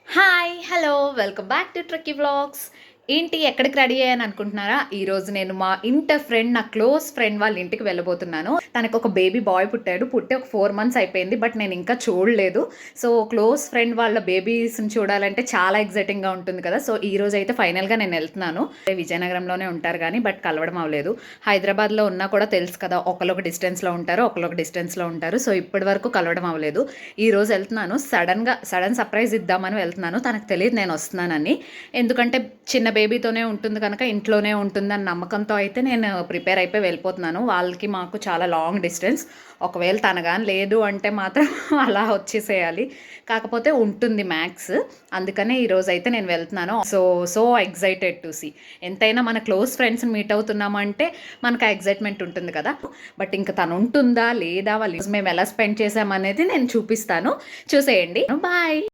Hi! Hello! Welcome back to tricky vlogs. ఏంటి ఎక్కడికి ready అయ్యాను అనుకుంటున్నారా? ఈరోజు నేను మా ఇంటర్ ఫ్రెండ్, నా క్లోజ్ ఫ్రెండ్ వాళ్ళ ఇంటికి వెళ్ళబోతున్నాను. తనకొక బేబీ బాయ్ పుట్టాడు. పుట్టి ఒక 4 మంత్స్ అయిపోయింది. బట్ నేను ఇంకా చూడలేదు. సో, క్లోజ్ ఫ్రెండ్ వాళ్ళ బేబీస్‌ని చూడాలంటే చాలా ఎక్సైటింగ్‌గా ఉంటుంది కదా! సో, ఈరోజైతే ఫైనల్‌గా నేను ఎళ్తున్నాను. విజయనగరంలోనే ఉంటారు గానీ, బట్ కలవడం అవ్వలేదు. హైదరాబాద్‌లో ఉన్నా కూడా తెలుసు కదా! ఒకళ్ళొక డిస్టెన్స్‌లో ఉంటారు. ఒకళ్ళొక డిస్టెన్స్‌లో ఉంటారు. సో, ఇప్పటి వరకు కలవడం అవ్వలేదు. ఈరోజు ఎళ్తున్నాను. సడన్ సర్ప్రైజ్ ఇద్దామని వెళ్తున్నాను. తనకు తెలీదు నేనొస్తున్నానని. ఎందుకంటే చిన్న బేబీతోనే ఉంటుంది కనుక ఇంట్లోనే ఉంటుందని నమ్మకంతో అయితే నేను ప్రిపేర్ అయిపోయి వెళ్ళిపోతున్నాను. వాళ్ళకి మాకు చాలా లాంగ్ డిస్టెన్స్. ఒకవేళ తను గాని లేదు అంటే మాత్రం అలా వచ్చేసేయాలి. కాకపోతే ఉంటుంది మ్యాక్స్. అందుకనే ఈరోజైతే నేను వెళ్తున్నాను. So excited to see. ఎంతైనా మన క్లోజ్ ఫ్రెండ్స్‌ని మీట్ అవుతున్నామంటే మనకు ఆ ఎక్సైట్‌మెంట్ ఉంటుంది కదా! బట్ ఇంక తను ఉంటుందా? లేదా? మేము ఎలా స్పెండ్ చేశామనేది నేను చూపిస్తాను. చూసేయండి. బాయ్.